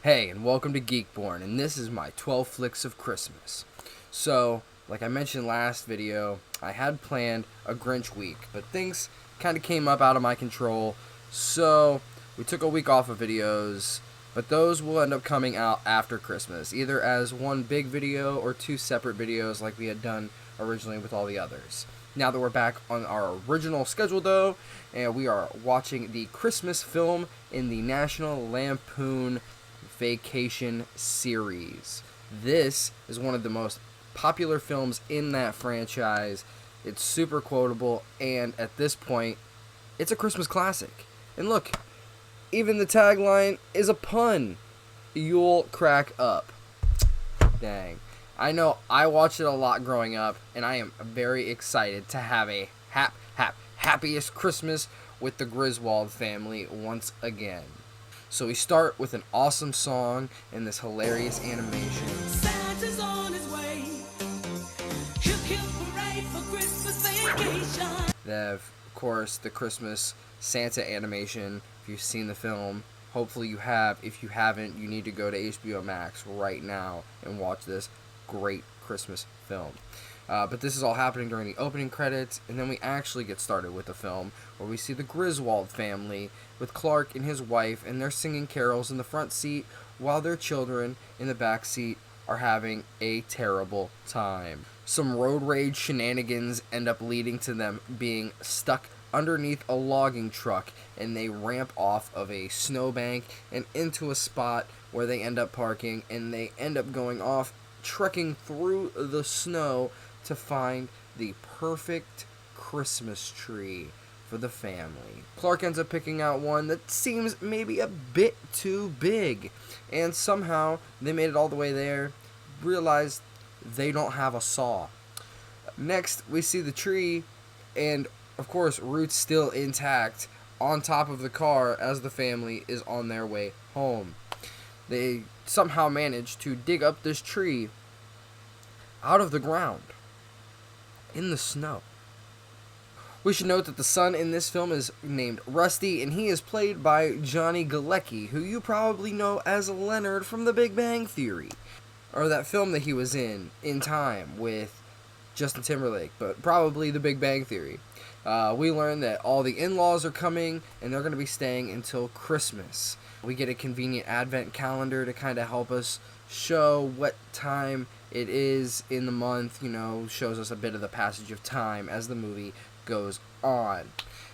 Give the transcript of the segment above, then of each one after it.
Hey, and welcome to Geekborn, and this is my 12 flicks of Christmas. So, like I mentioned last video, I had planned a Grinch week, but things kind of came up out of my control, so we took a week off of videos, but those will end up coming out after Christmas, either as one big video or two separate videos like we had done originally with all the others. Now that we're back on our original schedule, though, and we are watching the Christmas film in the National Lampoon Vacation series. This is one of the most popular films in that franchise. It's super quotable, and at this point, it's a Christmas classic. And look, even the tagline is a pun. You'll crack up. Dang. I know I watched it a lot growing up, and I am very excited to have a happiest Christmas with the Griswold family once again. So we start with an awesome song and this hilarious animation. Santa's on his way. He'll parade for Christmas vacation. They have, of course, the Christmas Santa animation. If you've seen the film, hopefully you have. If you haven't, you need to go to HBO Max right now and watch this great Christmas film. But this is all happening during the opening credits, and then we actually get started with the film, where we see the Griswold family with Clark and his wife, and they're singing carols in the front seat, while their children in the back seat are having a terrible time. Some road rage shenanigans end up leading to them being stuck underneath a logging truck, and they ramp off of a snowbank and into a spot where they end up parking, and they end up going off trekking through the snow to find the perfect Christmas tree for the family. Clark ends up picking out one that seems maybe a bit too big, and somehow they made it all the way there, realized they don't have a saw. Next, we see the tree, and of course, roots still intact on top of the car as the family is on their way home. They somehow manage to dig up this tree out of the ground in the snow. We should note that the son in this film is named Rusty, and he is played by Johnny Galecki, who you probably know as Leonard from The Big Bang Theory, or that film that he was in Time, with Justin Timberlake, but probably The Big Bang Theory. We learn that all the in-laws are coming, and they're going to be staying until Christmas. We get a convenient advent calendar to kind of help us show what time it is in the month, shows us a bit of the passage of time as the movie goes on.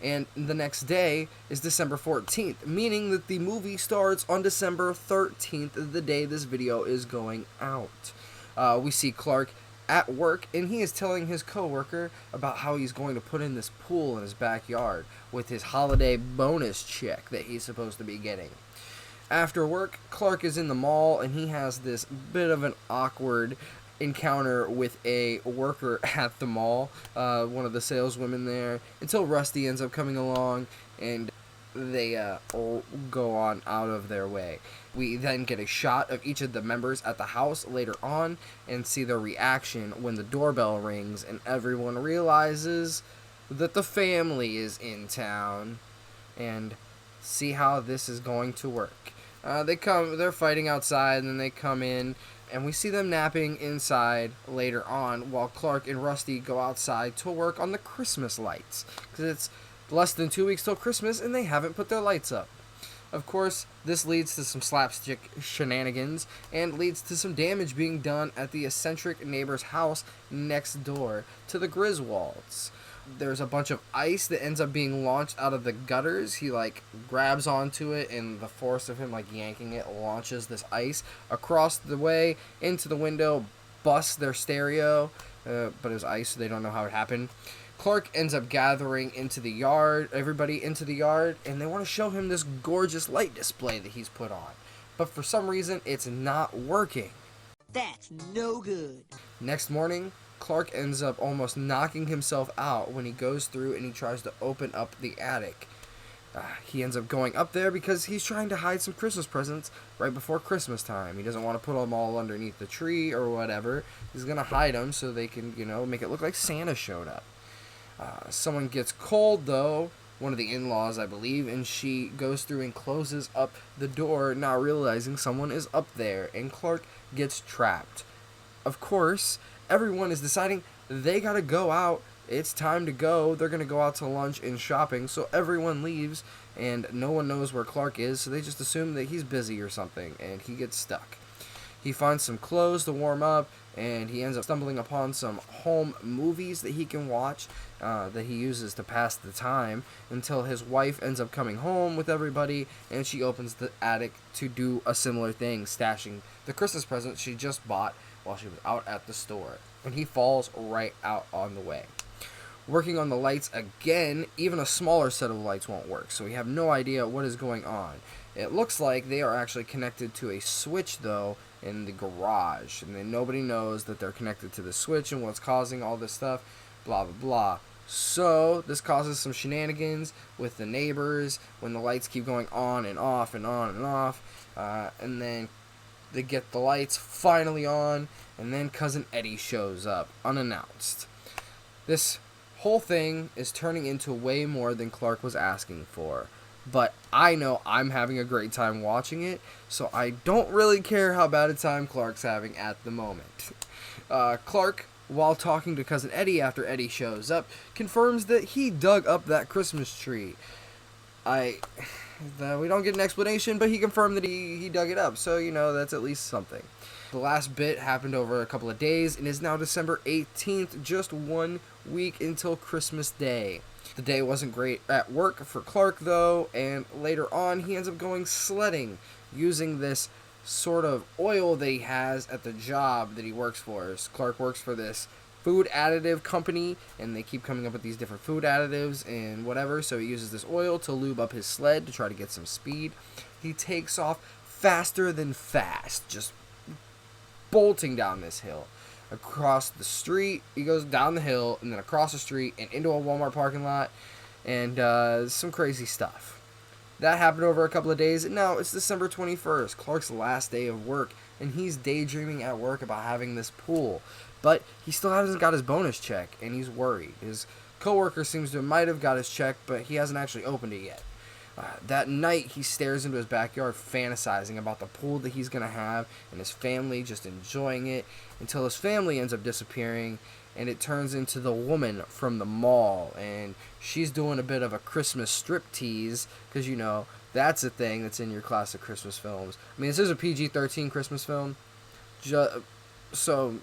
And the next day is December 14th, meaning that the movie starts on December 13th, the day this video is going out. We see Clark at work, and he is telling his coworker about how he's going to put in this pool in his backyard with his holiday bonus check that he's supposed to be getting. After work, Clark is in the mall, and he has this bit of an awkward encounter with a worker at the mall, one of the saleswomen there, until Rusty ends up coming along, and they go on out of their way. We then get a shot of each of the members at the house later on and see their reaction when the doorbell rings and everyone realizes that the family is in town, and see how this is going to work. They're fighting outside, and then they come in, and we see them napping inside later on while Clark and Rusty go outside to work on the Christmas lights, because it's less than 2 weeks till Christmas, and they haven't put their lights up. Of course, this leads to some slapstick shenanigans, and leads to some damage being done at the eccentric neighbor's house next door to the Griswolds. There's a bunch of ice that ends up being launched out of the gutters. He grabs onto it, and the force of him yanking it launches this ice across the way into the window, busts their stereo, but it was ice, so they don't know how it happened. Clark ends up gathering everybody into the yard, and they want to show him this gorgeous light display that he's put on. But for some reason, it's not working. That's no good. Next morning, Clark ends up almost knocking himself out when he goes through and he tries to open up the attic. He ends up going up there because he's trying to hide some Christmas presents right before Christmas time. He doesn't want to put them all underneath the tree or whatever. He's going to hide them so they can, make it look like Santa showed up. Someone gets cold, though, one of the in-laws, I believe, and she goes through and closes up the door, not realizing someone is up there, and Clark gets trapped. Of course, everyone is deciding they gotta go out. It's time to go. They're gonna go out to lunch and shopping, so everyone leaves, and no one knows where Clark is, so they just assume that he's busy or something, and he gets stuck. He finds some clothes to warm up, and he ends up stumbling upon some home movies that he can watch, that he uses to pass the time, until his wife ends up coming home with everybody, and she opens the attic to do a similar thing, stashing the Christmas present she just bought while she was out at the store. And he falls right out on the way. Working on the lights again, even a smaller set of lights won't work, so we have no idea what is going on. It looks like they are actually connected to a switch, though, in the garage, and then nobody knows that they're connected to the switch and what's causing all this stuff, blah blah blah. So this causes some shenanigans with the neighbors when the lights keep going on and off and on and off, and then they get the lights finally on, and then Cousin Eddie shows up unannounced. This whole thing is turning into way more than Clark was asking for. But I know I'm having a great time watching it, so I don't really care how bad a time Clark's having at the moment. Clark, while talking to Cousin Eddie after Eddie shows up, confirms that he dug up that Christmas tree. We don't get an explanation, but he confirmed that he dug it up, so, that's at least something. The last bit happened over a couple of days, and is now December 18th, just 1 week until Christmas Day. The day wasn't great at work for Clark, though, and later on he ends up going sledding using this sort of oil that he has at the job that he works for. Clark works for this food additive company, and they keep coming up with these different food additives and whatever, so he uses this oil to lube up his sled to try to get some speed. He takes off faster than fast, just bolting down this hill. Across the street, he goes down the hill, and then across the street, and into a Walmart parking lot, and some crazy stuff. That happened over a couple of days, and now it's December 21st, Clark's last day of work, and he's daydreaming at work about having this pool. But he still hasn't got his bonus check, and he's worried. His coworker seems to might have got his check, but he hasn't actually opened it yet. That night, he stares into his backyard, fantasizing about the pool that he's going to have, and his family just enjoying it, until his family ends up disappearing, and it turns into the woman from the mall, and she's doing a bit of a Christmas striptease, because, that's a thing that's in your classic Christmas films. I mean, this is a PG-13 Christmas film, so,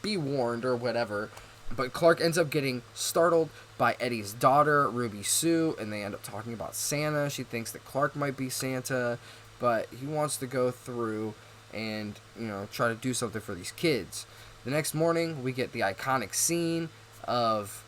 be warned, or whatever. But Clark ends up getting startled by Eddie's daughter, Ruby Sue, and they end up talking about Santa. She thinks that Clark might be Santa, but he wants to go through and, try to do something for these kids. The next morning, we get the iconic scene of...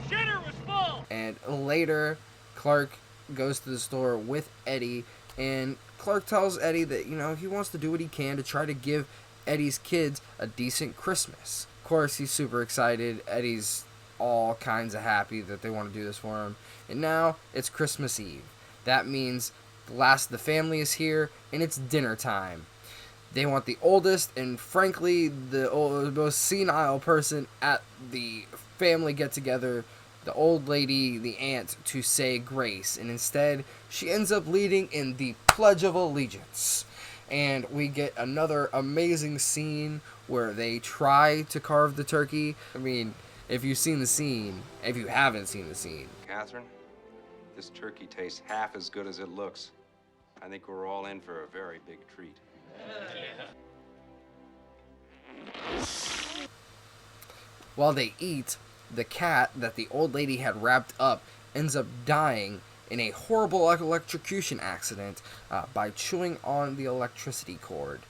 Shitter was full! And later, Clark goes to the store with Eddie, and Clark tells Eddie that, he wants to do what he can to try to give Eddie's kids a decent Christmas. Of course, he's super excited. Eddie's all kinds of happy that they want to do this for him. And now it's Christmas Eve. That means the last of the family is here, and it's dinner time. They want the oldest and, frankly, the most senile person at the family get-together, the old lady, the aunt, to say grace. And instead, she ends up leading in the Pledge of Allegiance. And we get another amazing scene where they try to carve the turkey. I mean, if you've seen the scene, if you haven't seen the scene. Catherine, this turkey tastes half as good as it looks. I think we're all in for a very big treat. While they eat, the cat that the old lady had wrapped up ends up dying in a horrible electrocution accident by chewing on the electricity cord.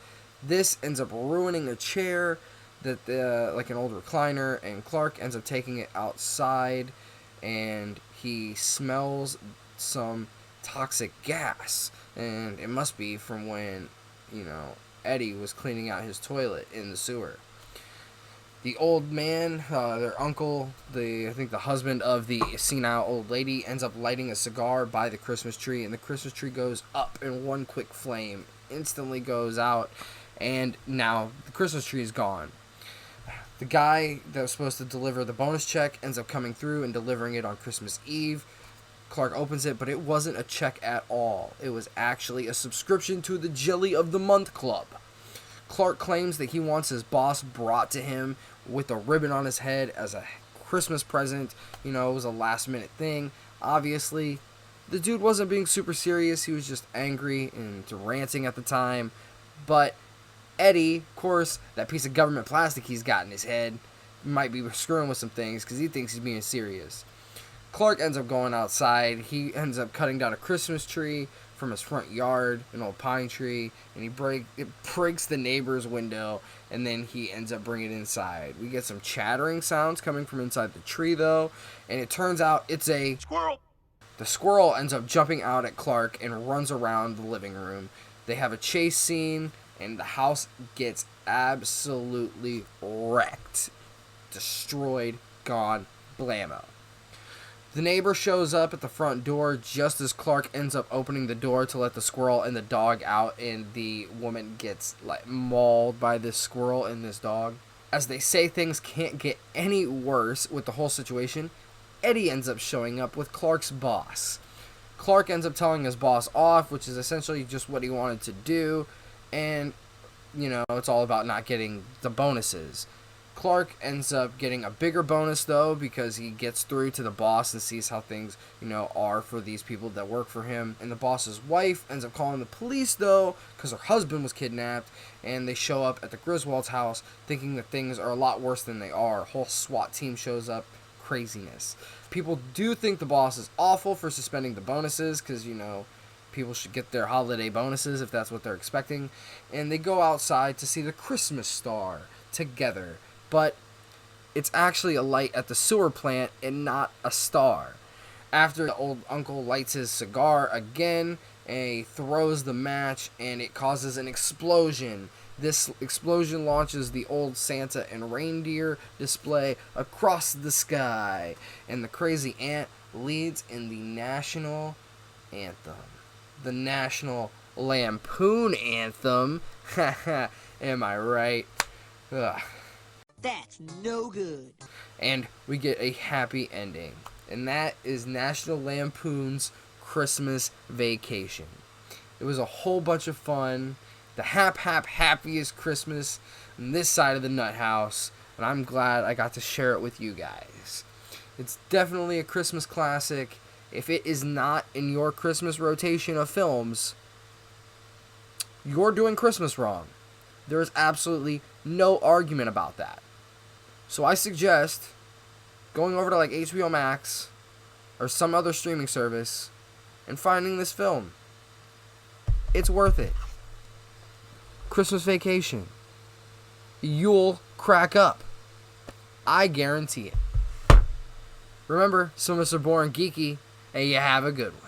This ends up ruining a chair, like an old recliner, and Clark ends up taking it outside, and he smells some toxic gas, and it must be from when, Eddie was cleaning out his toilet in the sewer. The old man, their uncle, I think the husband of the senile old lady, ends up lighting a cigar by the Christmas tree, and the Christmas tree goes up in one quick flame, instantly goes out, and now the Christmas tree is gone. The guy that was supposed to deliver the bonus check ends up coming through and delivering it on Christmas Eve. Clark opens it, but it wasn't a check at all. It was actually a subscription to the Jelly of the Month Club. Clark claims that he wants his boss brought to him with a ribbon on his head as a Christmas present. You know, it was a last minute thing. Obviously, the dude wasn't being super serious. He was just angry and ranting at the time. But Eddie, of course, that piece of government plastic he's got in his head, might be screwing with some things because he thinks he's being serious. Clark ends up going outside. He ends up cutting down a Christmas tree from his front yard, an old pine tree, and it breaks the neighbor's window, and then he ends up bringing it inside. We get some chattering sounds coming from inside the tree, though, and it turns out it's a Squirrel! The squirrel ends up jumping out at Clark and runs around the living room. They have a chase scene, and the house gets absolutely wrecked. Destroyed, gone, blammo. The neighbor shows up at the front door just as Clark ends up opening the door to let the squirrel and the dog out, and the woman gets mauled by this squirrel and this dog. As they say things can't get any worse with the whole situation, Eddie ends up showing up with Clark's boss. Clark ends up telling his boss off, which is essentially just what he wanted to do, and, you know, it's all about not getting the bonuses. Clark ends up getting a bigger bonus, though, because he gets through to the boss and sees how things, you know, are for these people that work for him. And the boss's wife ends up calling the police, though, because her husband was kidnapped, and they show up at the Griswold's house thinking that things are a lot worse than they are. A whole SWAT team shows up. Craziness. People do think the boss is awful for suspending the bonuses, because, you know, people should get their holiday bonuses if that's what they're expecting. And they go outside to see the Christmas star together. But it's actually a light at the sewer plant and not a star. After the old uncle lights his cigar again, and he throws the match, and it causes an explosion. This explosion launches the old Santa and reindeer display across the sky. And the crazy ant leads in the national anthem. The National Lampoon Anthem. Haha, am I right? Ugh. That's no good. And we get a happy ending. And that is National Lampoon's Christmas Vacation. It was a whole bunch of fun. The happiest Christmas on this side of the nut house. And I'm glad I got to share it with you guys. It's definitely a Christmas classic. If it is not in your Christmas rotation of films, you're doing Christmas wrong. There is absolutely no argument about that. So I suggest going over to like HBO Max or some other streaming service and finding this film. It's worth it. Christmas Vacation. You'll crack up. I guarantee it. Remember, some of us are born geeky, and you have a good one.